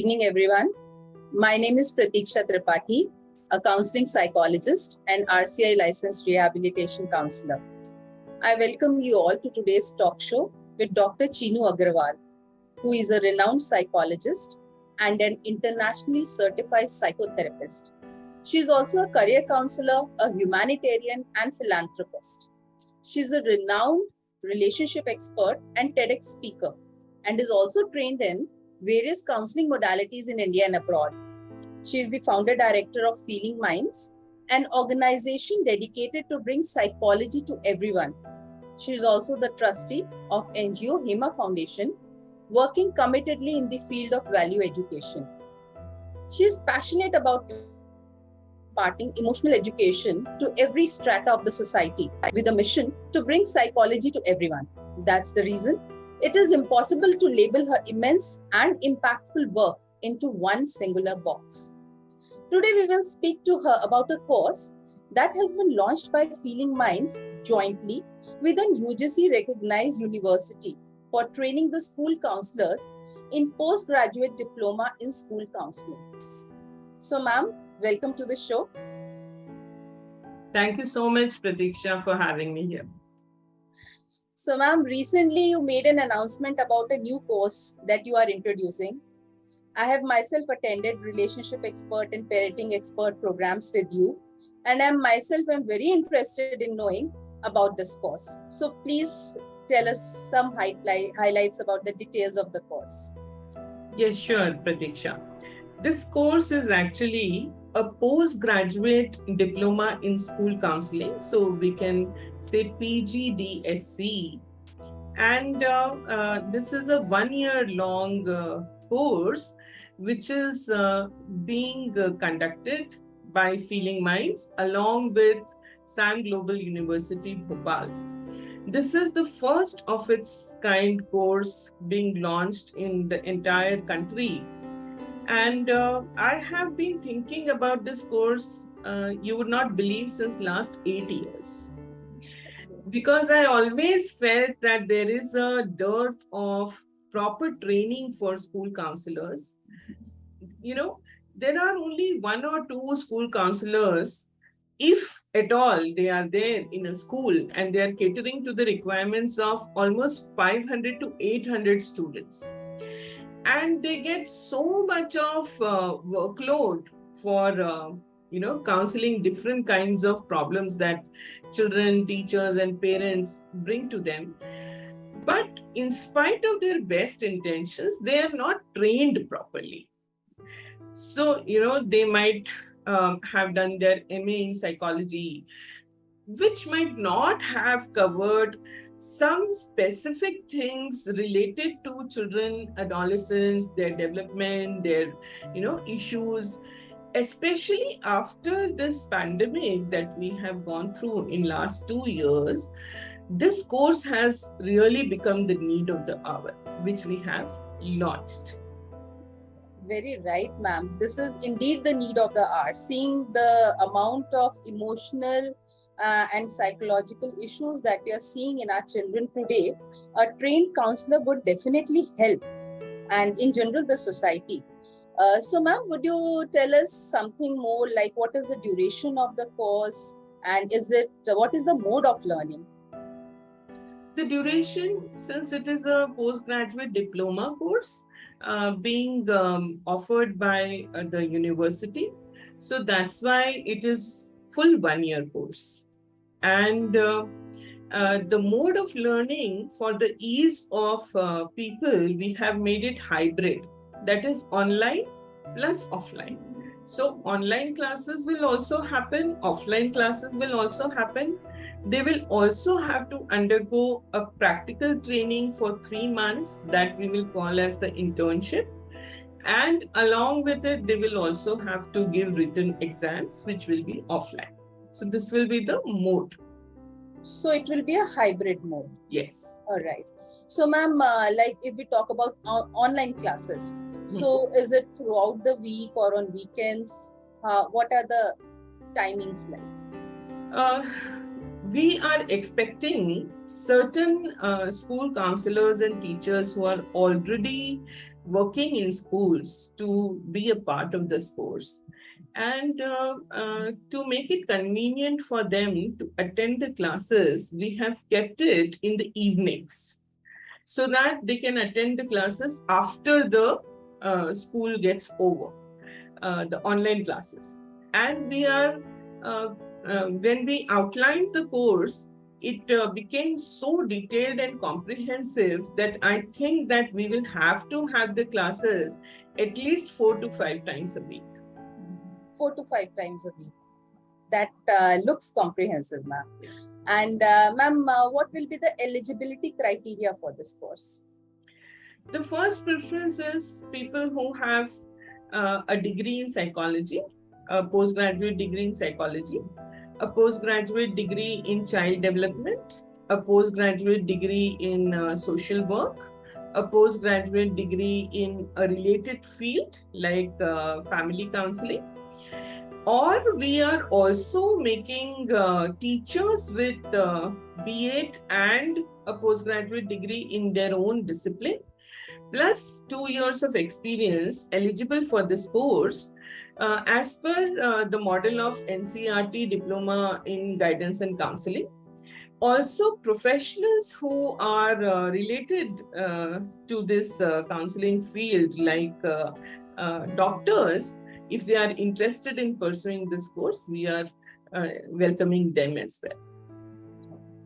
Good evening, everyone. My name is Pratiksha Tripathi, a counseling psychologist and RCI licensed rehabilitation counselor. I welcome you all to today's talk show with Dr. Chinu Agarwal, who is a renowned psychologist and an internationally certified psychotherapist. She is also a career counselor, a humanitarian, and philanthropist. She is a renowned relationship expert and TEDx speaker, and is also trained in various counseling modalities in India and abroad. She is the founder director of Feeling Minds, an organization dedicated to bring psychology to everyone. She is also the trustee of NGO HEMA Foundation, working committedly in the field of value education. She is passionate about imparting emotional education to every strata of the society with a mission to bring psychology to everyone. That's the reason it is impossible to label her immense and impactful work into one singular box. Today, we will speak to her about a course that has been launched by Feeling Minds jointly with an UGC recognized university for training the school counselors in postgraduate diploma in school counseling. So, ma'am, welcome to the show. Thank you so much, Pratiksha, for having me here. So, ma'am, recently you made an announcement about a new course that you are introducing. I have myself attended relationship expert and parenting expert programs with you, and I myself am very interested in knowing about this course. So please tell us some highlights about the details of the course. Yes, sure, Pratiksha. This course is actually a postgraduate diploma in school counseling. So we can say PGDSC. And this is a 1-year long course, which is being conducted by Feeling Minds along with SAM Global University, Bhopal. This is the first of its kind course being launched in the entire country. And I have been thinking about this course, you would not believe, since last 8 years. Because I always felt that there is a dearth of proper training for school counselors. You know, there are only 1 or 2 school counselors, if at all they are there in a school, and they are catering to the requirements of almost 500 to 800 students. And they get so much of workload for counseling different kinds of problems that children, teachers, and parents bring to them. But in spite of their best intentions, they are not trained properly. So, they might have done their MA in psychology, which might not have covered some specific things related to children, adolescents, their development, their, issues, especially after this pandemic that we have gone through in last 2 years. This course has really become the need of the hour, which we have launched. Very right, ma'am. This is indeed the need of the hour. Seeing the amount of emotional and psychological issues that we are seeing in our children today, a trained counselor would definitely help, and in general, the society. So, ma'am, would you tell us something more, like what is the duration of the course, and what is the mode of learning? The duration, since it is a postgraduate diploma course being offered by the university, so that's why it is full 1-year course. And the mode of learning, for the ease of people, we have made it hybrid. That is online plus offline. So online classes will also happen, offline classes will also happen. They will also have to undergo a practical training for 3 months that we will call as the internship. And along with it, they will also have to give written exams, which will be offline. So this will be the mode. So it will be a hybrid mode. Yes. All right. So, ma'am, like if we talk about online classes, so is it throughout the week or on weekends? What are the timings like? We are expecting certain school counselors and teachers who are already working in schools to be a part of this course. And to make it convenient for them to attend the classes, we have kept it in the evenings so that they can attend the classes after the school gets over, the online classes. And we are, when we outlined the course, it became so detailed and comprehensive that I think that we will have to have the classes at least 4 to 5 times a week. 4 to 5 times a week. That looks comprehensive, ma'am. And ma'am, what will be the eligibility criteria for this course? The first preference is people who have a degree in psychology, a postgraduate degree in psychology, a postgraduate degree in child development, a postgraduate degree in social work, a postgraduate degree in a related field like family counseling. Or we are also making teachers with B.Ed and a postgraduate degree in their own discipline, plus 2 years of experience eligible for this course as per the model of NCERT Diploma in Guidance and Counseling. Also, professionals who are related to this counseling field, like doctors, if they are interested in pursuing this course, we are welcoming them as well.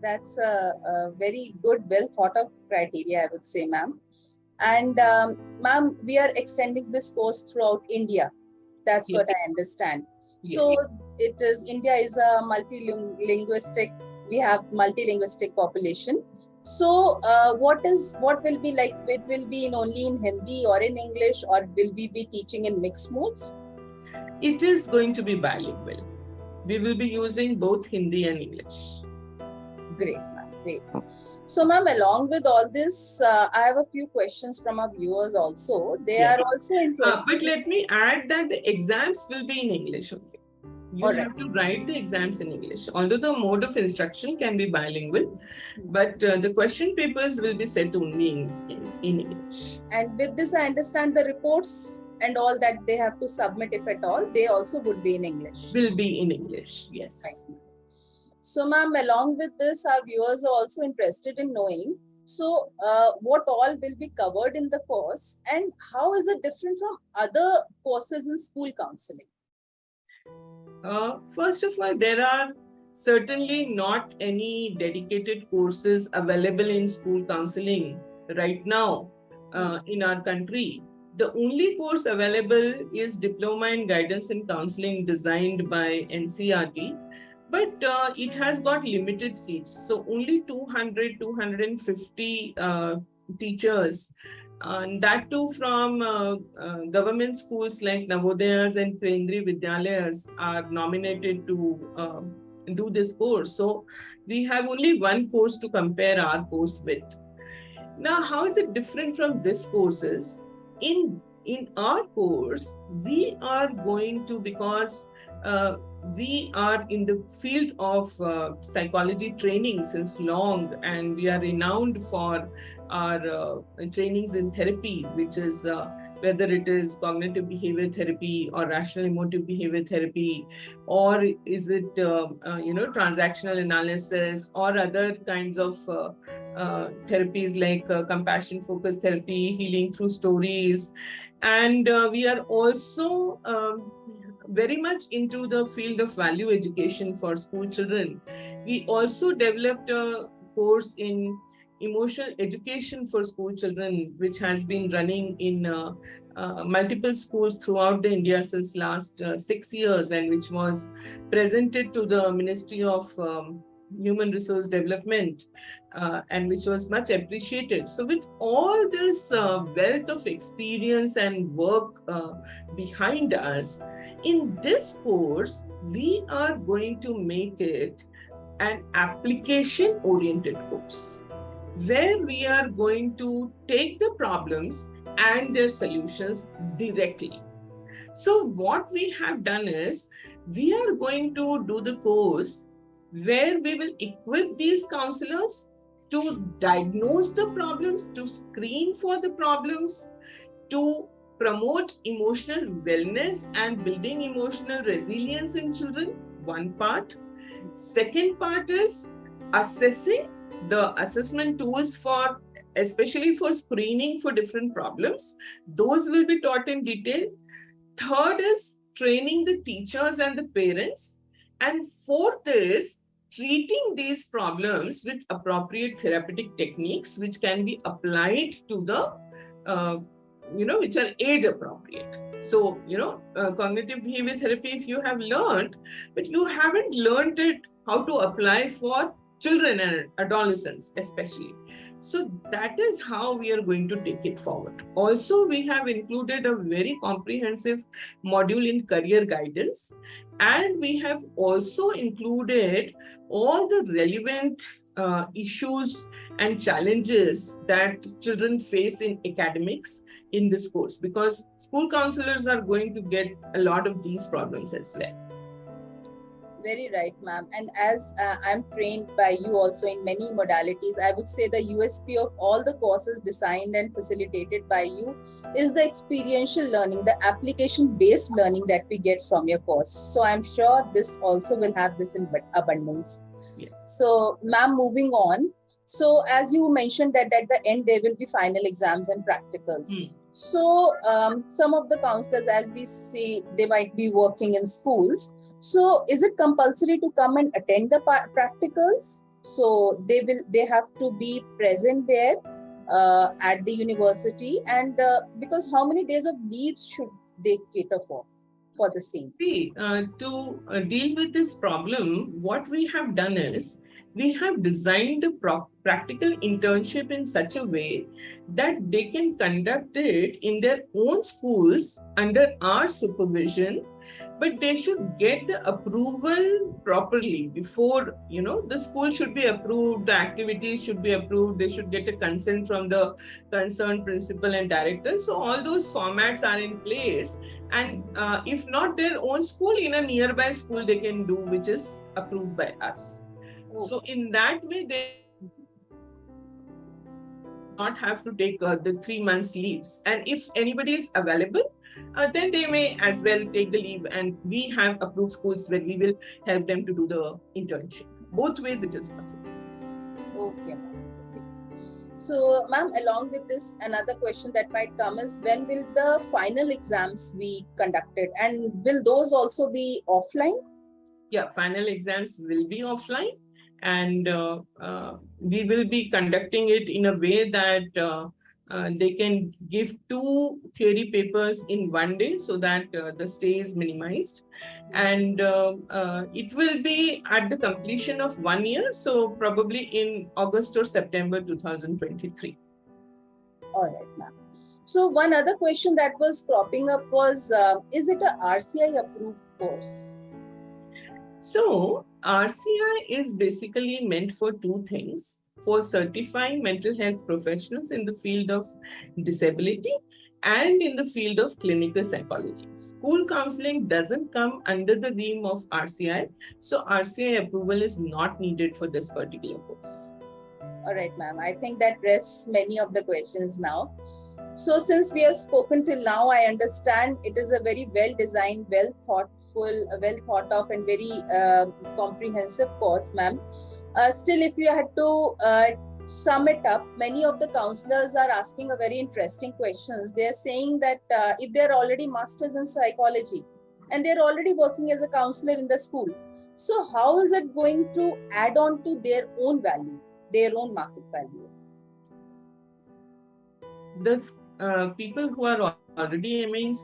That's a very good, well thought of criteria, I would say, ma'am. And ma'am, we are extending this course throughout India. That's Yes. what I understand. Yes. So India is a multilinguistic, we have multilinguistic population. So what will be like, it will be only in Hindi or in English, or will we be teaching in mixed modes? It is going to be bilingual. We will be using both Hindi and English. Great, ma'am. Great. So, ma'am, along with all this, I have a few questions from our viewers also. They are also interested. But let me add that the exams will be in English only. You have to write the exams in English. Although the mode of instruction can be bilingual, but the question papers will be set only in English. And with this, I understand the reports and all that they have to submit, if at all, they also would be in English. Will be in English, yes. Right. So, ma'am, along with this, our viewers are also interested in knowing, so what all will be covered in the course and how is it different from other courses in school counseling? First of all, there are certainly not any dedicated courses available in school counseling right now in our country. The only course available is Diploma in Guidance and Counseling designed by NCERT, but it has got limited seats. So only 200, 250 teachers, and that too from government schools like Navodayas and Kendriya Vidyalayas are nominated to do this course. So we have only one course to compare our course with. Now, how is it different from this courses? In our course, we are going to, because we are in the field of psychology training since long, and we are renowned for our trainings in therapy, which is whether it is cognitive behavior therapy or rational emotive behavior therapy, or is it transactional analysis or other kinds of therapies like compassion focused therapy, healing through stories. And we are also very much into the field of value education for school children. We also developed a course in emotional education for school children, which has been running in multiple schools throughout the India since last 6 years, and which was presented to the Ministry of Human Resource Development, and which was much appreciated. So with all this wealth of experience and work behind us, in this course, we are going to make it an application-oriented course, where we are going to take the problems and their solutions directly. So what we have done is, we are going to do the course where we will equip these counselors to diagnose the problems, to screen for the problems, to promote emotional wellness and building emotional resilience in children, one part. Second part is assessing the assessment tools for, especially for screening for different problems. Those will be taught in detail. Third is training the teachers and the parents. And fourth is treating these problems with appropriate therapeutic techniques, which can be applied to the, which are age appropriate. So, cognitive behavior therapy, if you have learned, but you haven't learned it how to apply for children and adolescents, especially. So that is how we are going to take it forward. Also, we have included a very comprehensive module in career guidance, and we have also included all the relevant issues and challenges that children face in academics in this course, because school counselors are going to get a lot of these problems as well. Very right, ma'am. And as I'm trained by you also in many modalities, I would say the USP of all the courses designed and facilitated by you is the experiential learning, the application-based learning that we get from your course. So I'm sure this also will have this in abundance. Yes. So, ma'am, moving on. So as you mentioned that at the end, there will be final exams and practicals. So some of the counselors, as we see, they might be working in schools. So is it compulsory to come and attend the practicals? So they have to be present there at the university, and because how many days of leaves should they cater for the same? See, to deal with this problem, what we have done is we have designed a practical internship in such a way that they can conduct it in their own schools under our supervision, but they should get the approval properly before, the school should be approved, the activities should be approved, they should get a consent from the concerned principal and director. So all those formats are in place, and if not their own school, in a nearby school they can do, which is approved by us. So in that way, they not have to take the 3 months leaves. And if anybody is available, then they may as well take the leave, and we have approved schools where we will help them to do the internship. Both ways it is possible. Okay, ma'am. So, ma'am, along with this, another question that might come is, when will the final exams be conducted, and will those also be offline? Yeah, final exams will be offline, and we will be conducting it in a way that they can give 2 theory papers in one day, so that the stay is minimized. And it will be at the completion of 1 year, so probably in August or September 2023. All right, ma'am. So one other question that was cropping up was, is it a RCI approved course? So RCI is basically meant for 2 things: for certifying mental health professionals in the field of disability and in the field of clinical psychology. School counseling doesn't come under the realm of RCI, so RCI approval is not needed for this particular course. All right, ma'am. I think that rests many of the questions now. So since we have spoken till now, I understand it is a very well-designed, well thought of and very comprehensive course, ma'am. Still, if you had to sum it up, many of the counselors are asking a very interesting questions. They're saying that if they're already masters in psychology and they're already working as a counselor in the school, so how is it going to add on to their own value, their own market value? The people who are already MA in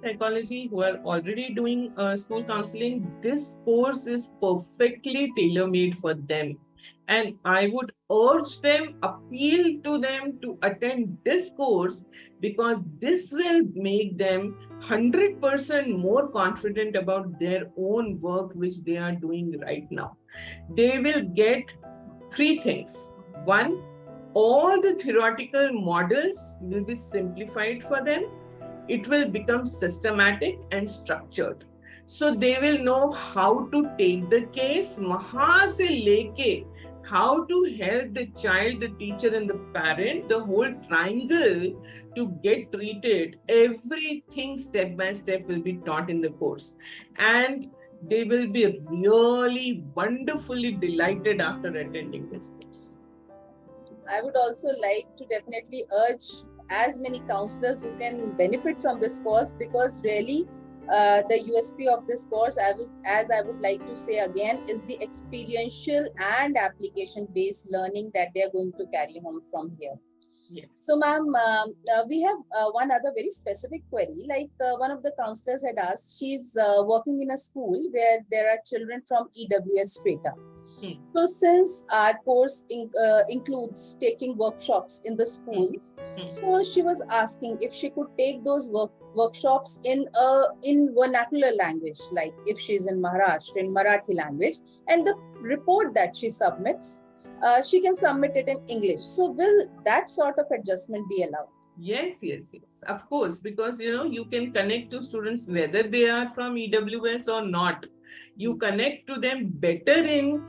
psychology, who are already doing school counseling, this course is perfectly tailor-made for them. And I would urge them, appeal to them to attend this course, because this will make them 100% more confident about their own work, which they are doing right now. They will get 3 things. 1, all the theoretical models will be simplified for them. It will become systematic and structured. So they will know how to take the case, वहां से लेके how to help the child, the teacher, and the parent, the whole triangle to get treated. Everything step by step will be taught in the course. And they will be really wonderfully delighted after attending this course. I would also like to definitely urge as many counselors who can benefit from this course, because really the USP of this course, as I would like to say again, is the experiential and application based learning that they are going to carry home from here. Yes. So, ma'am, we have one other very specific query. Like one of the counselors had asked, she's working in a school where there are children from EWS strata. So, since our course includes taking workshops in the schools, so she was asking if she could take those workshops in vernacular language, like if she's in Maharashtra, in Marathi language, and the report that she submits, she can submit it in English. So will that sort of adjustment be allowed? Yes, of course, because you can connect to students whether they are from EWS or not. You connect to them better in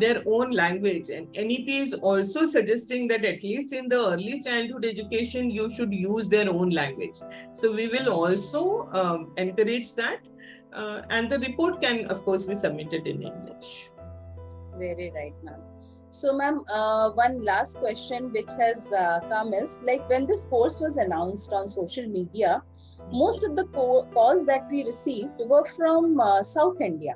their own language. And NEP is also suggesting that at least in the early childhood education, you should use their own language. So we will also encourage that. And the report can, of course, be submitted in English. Very right, ma'am. So, ma'am, one last question which has come is, like, when this course was announced on social media, most of the calls that we received were from South India.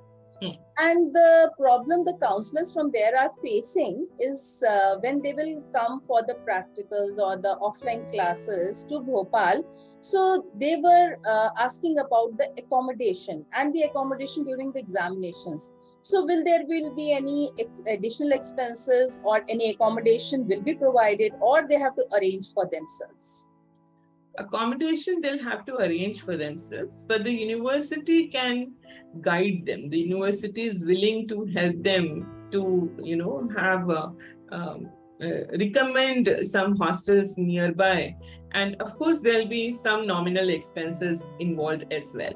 And the problem the counselors from there are facing is when they will come for the practicals or the offline classes to Bhopal. So they were asking about the accommodation and the accommodation during the examinations. So will there be any additional expenses, or any accommodation will be provided, or they have to arrange for themselves? Accommodation they'll have to arrange for themselves, but the university can guide them. The university is willing to help them to, have recommend some hostels nearby, and of course there'll be some nominal expenses involved as well.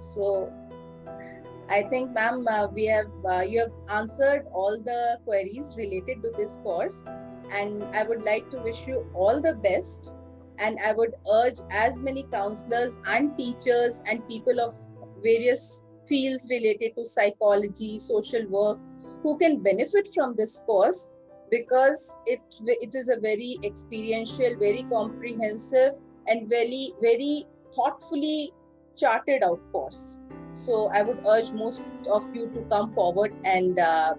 So I think, ma'am, you have answered all the queries related to this course, and I would like to wish you all the best. And I would urge as many counselors and teachers and people of various fields related to psychology, social work, who can benefit from this course, because it is a very experiential, very comprehensive, and very thoughtfully charted out course. So I would urge most of you to come forward and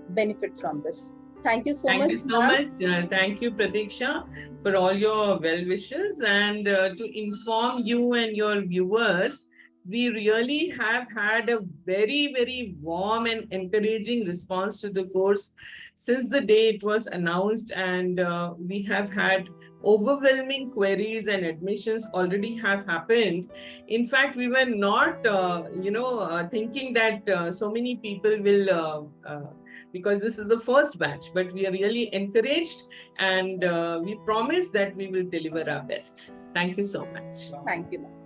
benefit from this. Thank you so much. Thank you so much. Thank you, Pratiksha, for all your well wishes. And to inform you and your viewers, we really have had a very, very warm and encouraging response to the course since the day it was announced. And we have had overwhelming queries, and admissions already have happened. In fact, we were not, thinking that so many people will, because this is the first batch, but we are really encouraged, and we promise that we will deliver our best. Thank you so much. Thank you, ma'am.